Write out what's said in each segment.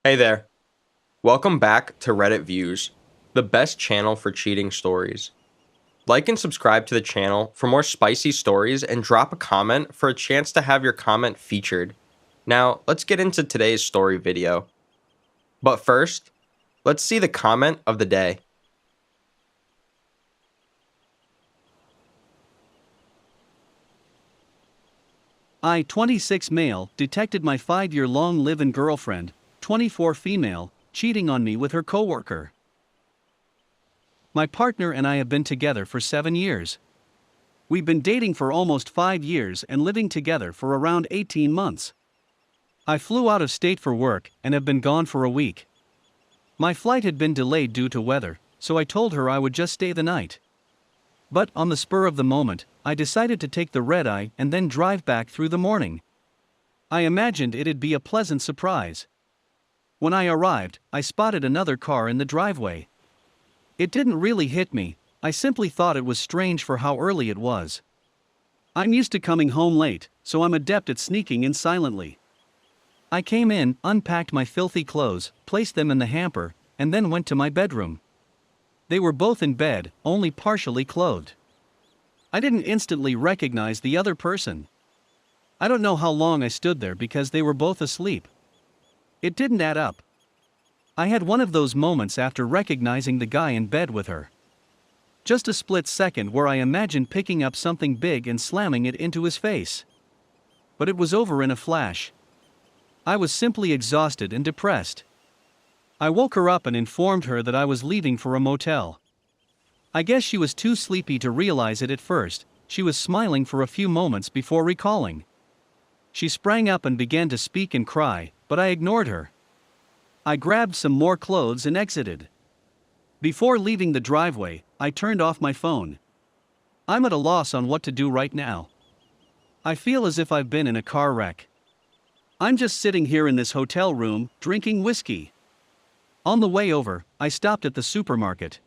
Hey there. Welcome back to Reddit Views, the best channel for cheating stories. Like and subscribe to the channel for more spicy stories and drop a comment for a chance to have your comment featured. Now, let's get into today's story video. But first, let's see the comment of the day. I, 26 male, detected my 5-year-long live-in girlfriend, 24 female, cheating on me with her coworker. My partner and I have been together for 7 years. We've been dating for almost 5 years and living together for around 18 months. I flew out of state for work and have been gone for a week. My flight had been delayed due to weather, so I told her I would just stay the night. But on the spur of the moment, I decided to take the red-eye and then drive back through the morning. I imagined it'd be a pleasant surprise. When I arrived, I spotted another car in the driveway. It didn't really hit me, I simply thought it was strange for how early it was. I'm used to coming home late, so I'm adept at sneaking in silently. I came in, unpacked my filthy clothes, placed them in the hamper, and then went to my bedroom. They were both in bed, only partially clothed. I didn't instantly recognize the other person. I don't know how long I stood there because they were both asleep. It didn't add up. I had one of those moments after recognizing the guy in bed with her. Just a split second where I imagined picking up something big and slamming it into his face. But it was over in a flash. I was simply exhausted and depressed. I woke her up and informed her that I was leaving for a motel. I guess she was too sleepy to realize it at first. She was smiling for a few moments before recalling. She sprang up and began to speak and cry, but I ignored her. I grabbed some more clothes and exited. Before leaving the driveway, I turned off my phone. I'm at a loss on what to do right now. I feel as if I've been in a car wreck. I'm just sitting here in this hotel room, drinking whiskey. On the way over, I stopped at the supermarket.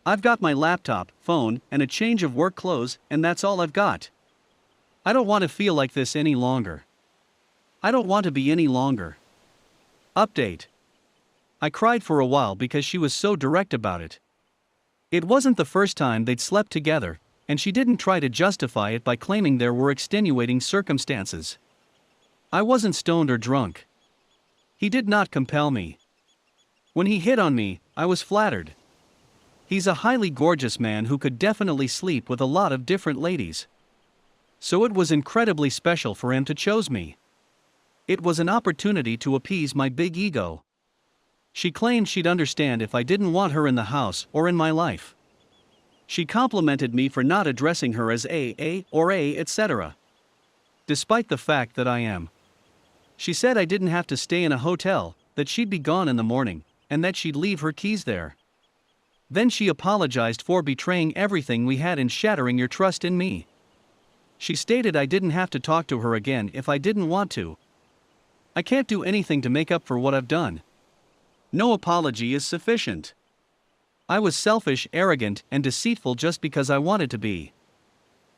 I've got my laptop, phone, and a change of work clothes, and that's all I've got. I don't want to feel like this any longer. I don't want to be any longer. Update. I cried for a while because she was so direct about it. It wasn't the first time they'd slept together, and she didn't try to justify it by claiming there were extenuating circumstances. I wasn't stoned or drunk. He did not compel me. When he hit on me, I was flattered. He's a highly gorgeous man who could definitely sleep with a lot of different ladies. So it was incredibly special for him to choose me. It was an opportunity to appease my big ego. She claimed she'd understand if I didn't want her in the house or in my life. She complimented me for not addressing her as or etc. Despite the fact that I am. She said I didn't have to stay in a hotel, that she'd be gone in the morning, and that she'd leave her keys there. Then she apologized for betraying everything we had and shattering your trust in me. She stated I didn't have to talk to her again if I didn't want to. I can't do anything to make up for what I've done. No apology is sufficient. I was selfish, arrogant, and deceitful just because I wanted to be.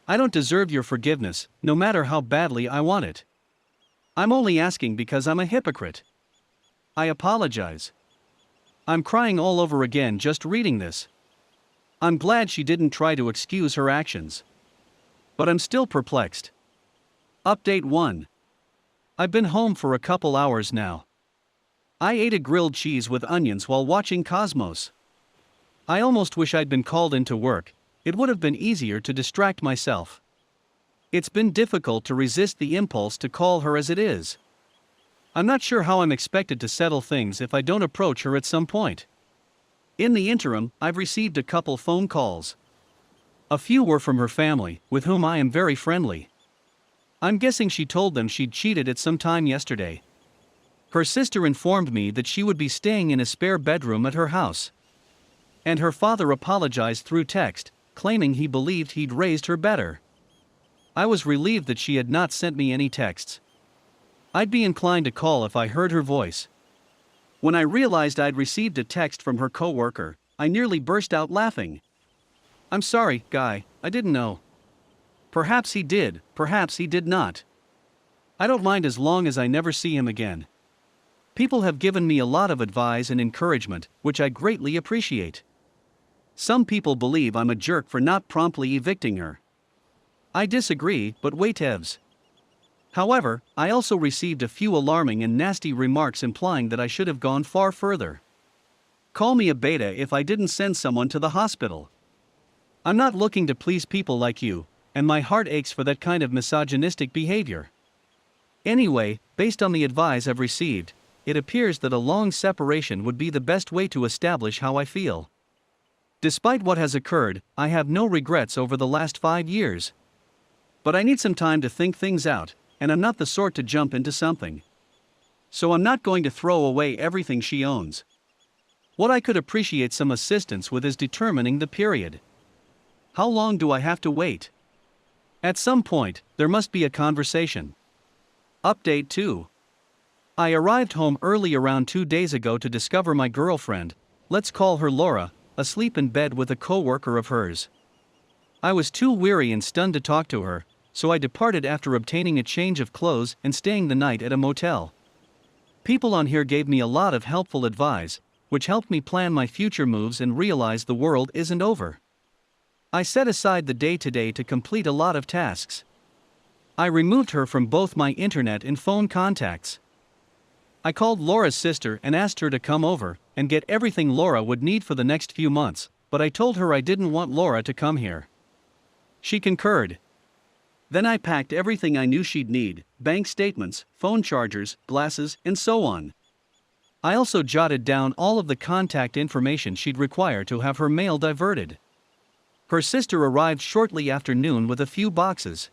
I don't deserve your forgiveness, no matter how badly I want it. I'm only asking because I'm a hypocrite. I apologize. I'm crying all over again just reading this. I'm glad she didn't try to excuse her actions. But I'm still perplexed. Update 1. I've been home for a couple hours now. I ate a grilled cheese with onions while watching Cosmos. I almost wish I'd been called into work, it would have been easier to distract myself. It's been difficult to resist the impulse to call her as it is. I'm not sure how I'm expected to settle things if I don't approach her at some point. In the interim, I've received a couple phone calls. A few were from her family, with whom I am very friendly. I'm guessing she told them she'd cheated at some time yesterday. Her sister informed me that she would be staying in a spare bedroom at her house. And her father apologized through text, claiming he believed he'd raised her better. I was relieved that she had not sent me any texts. I'd be inclined to call if I heard her voice. When I realized I'd received a text from her coworker, I nearly burst out laughing. I'm sorry, guy, I didn't know. Perhaps he did, perhaps he did not. I don't mind as long as I never see him again. People have given me a lot of advice and encouragement, which I greatly appreciate. Some people believe I'm a jerk for not promptly evicting her. I disagree, but whatevs. However, I also received a few alarming and nasty remarks implying that I should have gone far further. Call me a beta if I didn't send someone to the hospital. I'm not looking to please people like you, and my heart aches for that kind of misogynistic behavior. Anyway, based on the advice I've received, it appears that a long separation would be the best way to establish how I feel. Despite what has occurred, I have no regrets over the last 5 years. But I need some time to think things out, and I'm not the sort to jump into something. So I'm not going to throw away everything she owns. What I could appreciate some assistance with is determining the period. How long do I have to wait? At some point, there must be a conversation. Update 2. I arrived home early around 2 days ago to discover my girlfriend, let's call her Laura, asleep in bed with a coworker of hers. I was too weary and stunned to talk to her, so I departed after obtaining a change of clothes and staying the night at a motel. People on here gave me a lot of helpful advice, which helped me plan my future moves and realize the world isn't over. I set aside the day today to complete a lot of tasks. I removed her from both my internet and phone contacts. I called Laura's sister and asked her to come over and get everything Laura would need for the next few months, but I told her I didn't want Laura to come here. She concurred. Then I packed everything I knew she'd need: bank statements, phone chargers, glasses, and so on. I also jotted down all of the contact information she'd require to have her mail diverted. Her sister arrived shortly after noon with a few boxes.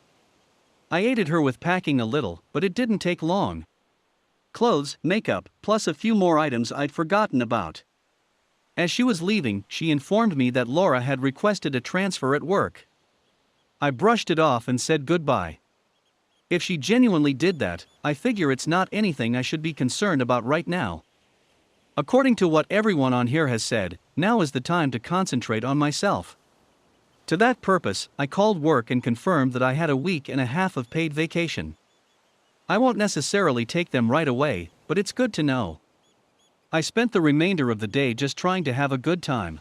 I aided her with packing a little, but it didn't take long. Clothes, makeup, plus a few more items I'd forgotten about. As she was leaving, she informed me that Laura had requested a transfer at work. I brushed it off and said goodbye. If she genuinely did that, I figure it's not anything I should be concerned about right now. According to what everyone on here has said, now is the time to concentrate on myself. To that purpose, I called work and confirmed that I had a week and a half of paid vacation. I won't necessarily take them right away, but it's good to know. I spent the remainder of the day just trying to have a good time.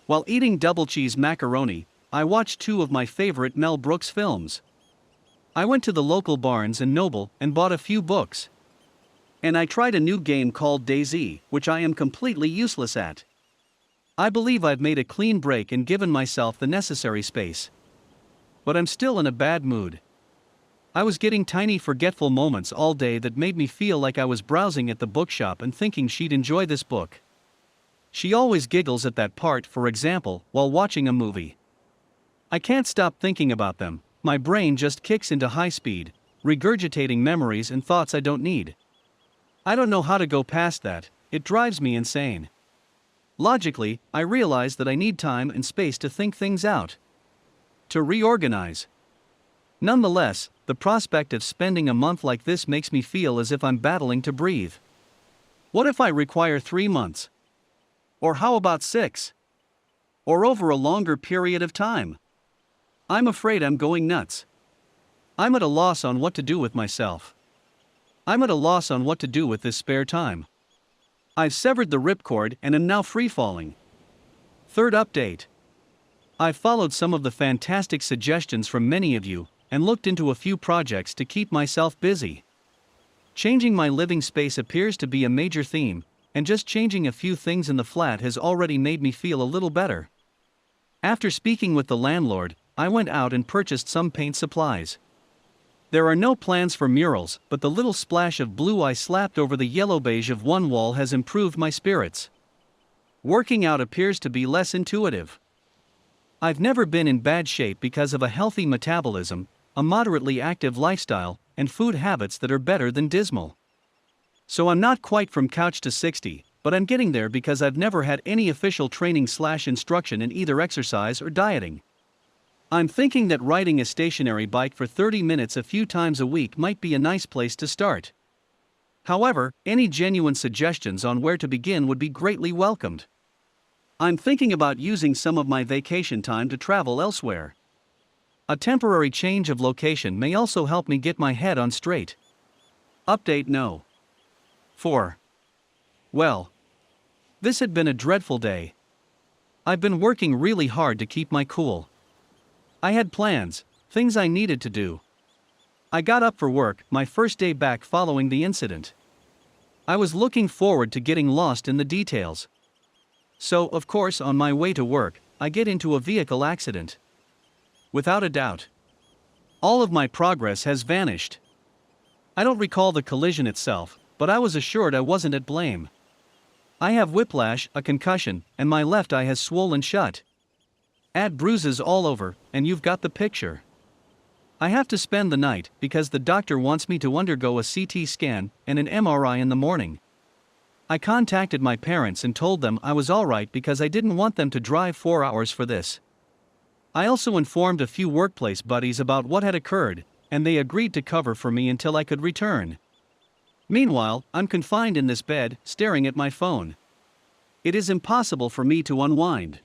While eating double cheese macaroni, I watched 2 of my favorite Mel Brooks films. I went to the local Barnes & Noble and bought a few books. And I tried a new game called DayZ, which I am completely useless at. I believe I've made a clean break and given myself the necessary space. But I'm still in a bad mood. I was getting tiny forgetful moments all day that made me feel like I was browsing at the bookshop and thinking she'd enjoy this book. She always giggles at that part, for example, while watching a movie. I can't stop thinking about them. My brain just kicks into high speed, regurgitating memories and thoughts I don't need. I don't know how to go past that. It drives me insane. Logically, I realize that I need time and space to think things out. To reorganize. Nonetheless, the prospect of spending a month like this makes me feel as if I'm battling to breathe. What if I require 3 months? Or how about 6? Or over a longer period of time? I'm afraid I'm going nuts. I'm at a loss on what to do with myself. I'm at a loss on what to do with this spare time. I've severed the ripcord and am now free-falling. Third update. I've followed some of the fantastic suggestions from many of you and looked into a few projects to keep myself busy. Changing my living space appears to be a major theme, and just changing a few things in the flat has already made me feel a little better. After speaking with the landlord, I went out and purchased some paint supplies. There are no plans for murals, but the little splash of blue I slapped over the yellow beige of one wall has improved my spirits. Working out appears to be less intuitive. I've never been in bad shape because of a healthy metabolism, a moderately active lifestyle, and food habits that are better than dismal. So I'm not quite from couch to 60, but I'm getting there because I've never had any official training/instruction in either exercise or dieting. I'm thinking that riding a stationary bike for 30 minutes a few times a week might be a nice place to start. However, any genuine suggestions on where to begin would be greatly welcomed. I'm thinking about using some of my vacation time to travel elsewhere. A temporary change of location may also help me get my head on straight. Update: no. 4. Well, this had been a dreadful day. I've been working really hard to keep my cool. I had plans, things I needed to do. I got up for work, my first day back following the incident. I was looking forward to getting lost in the details. So, of course, on my way to work, I get into a vehicle accident. Without a doubt, all of my progress has vanished. I don't recall the collision itself, but I was assured I wasn't at blame. I have whiplash, a concussion, and my left eye has swollen shut. Add bruises all over, and you've got the picture. I have to spend the night because the doctor wants me to undergo a CT scan and an MRI in the morning. I contacted my parents and told them I was alright because I didn't want them to drive 4 hours for this. I also informed a few workplace buddies about what had occurred, and they agreed to cover for me until I could return. Meanwhile, I'm confined in this bed, staring at my phone. It is impossible for me to unwind.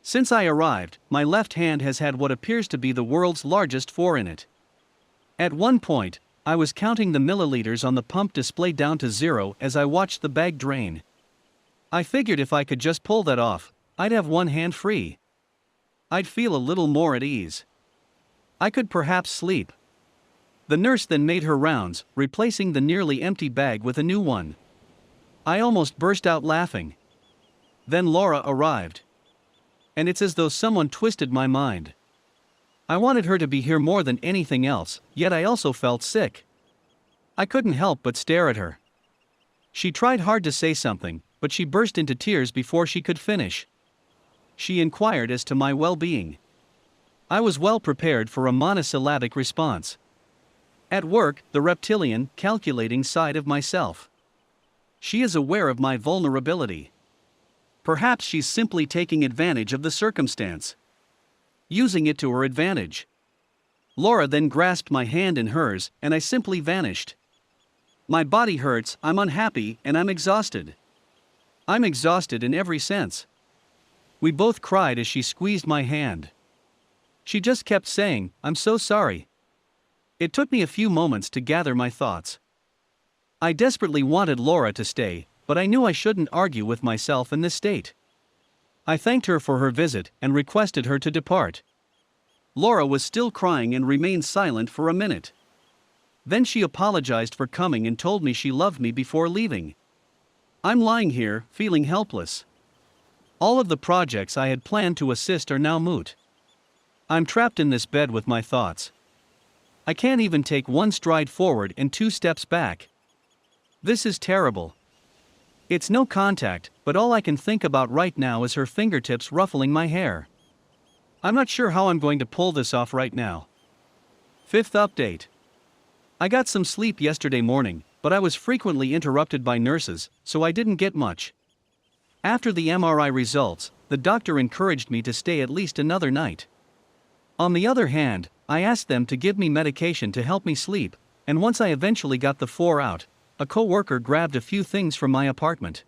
Since I arrived, my left hand has had what appears to be the world's largest 4 in it. At one point, I was counting the milliliters on the pump display down to 0 as I watched the bag drain. I figured if I could just pull that off, I'd have one hand free. I'd feel a little more at ease. I could perhaps sleep. The nurse then made her rounds, replacing the nearly empty bag with a new one. I almost burst out laughing. Then Laura arrived. And it's as though someone twisted my mind. I wanted her to be here more than anything else, yet I also felt sick. I couldn't help but stare at her. She tried hard to say something, but she burst into tears before she could finish. She inquired as to my well-being. I was well prepared for a monosyllabic response. At work, the reptilian, calculating side of myself. She is aware of my vulnerability. Perhaps she's simply taking advantage of the circumstance. Using it to her advantage. Laura then grasped my hand in hers, and I simply vanished. My body hurts, I'm unhappy, and I'm exhausted. I'm exhausted in every sense. We both cried as she squeezed my hand. She just kept saying, "I'm so sorry." It took me a few moments to gather my thoughts. I desperately wanted Laura to stay, but I knew I shouldn't argue with myself in this state. I thanked her for her visit and requested her to depart. Laura was still crying and remained silent for a minute. Then she apologized for coming and told me she loved me before leaving. I'm lying here, feeling helpless. All of the projects I had planned to assist are now moot. I'm trapped in this bed with my thoughts. I can't even take one stride forward and 2 steps back. This is terrible. It's no contact, but all I can think about right now is her fingertips ruffling my hair. I'm not sure how I'm going to pull this off right now. 5th update. I got some sleep yesterday morning, but I was frequently interrupted by nurses, so I didn't get much. After the MRI results, the doctor encouraged me to stay at least another night. On the other hand, I asked them to give me medication to help me sleep, and once I eventually got the 4 out, a coworker grabbed a few things from my apartment.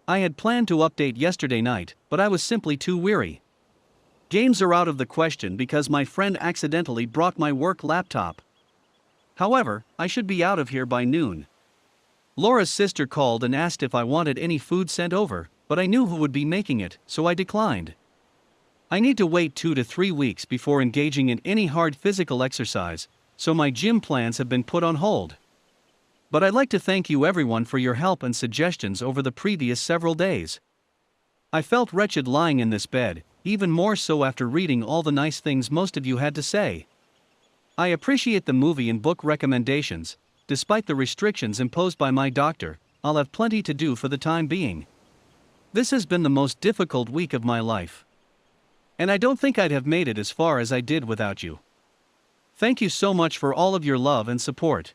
I had planned to update yesterday night, but I was simply too weary. Games are out of the question because my friend accidentally brought my work laptop. However, I should be out of here by noon. Laura's sister called and asked if I wanted any food sent over, but I knew who would be making it, so I declined. I need to wait 2 to 3 weeks before engaging in any hard physical exercise, so my gym plans have been put on hold. But I'd like to thank you everyone for your help and suggestions over the previous several days. I felt wretched lying in this bed, even more so after reading all the nice things most of you had to say. I appreciate the movie and book recommendations. Despite the restrictions imposed by my doctor, I'll have plenty to do for the time being. This has been the most difficult week of my life. And I don't think I'd have made it as far as I did without you. Thank you so much for all of your love and support.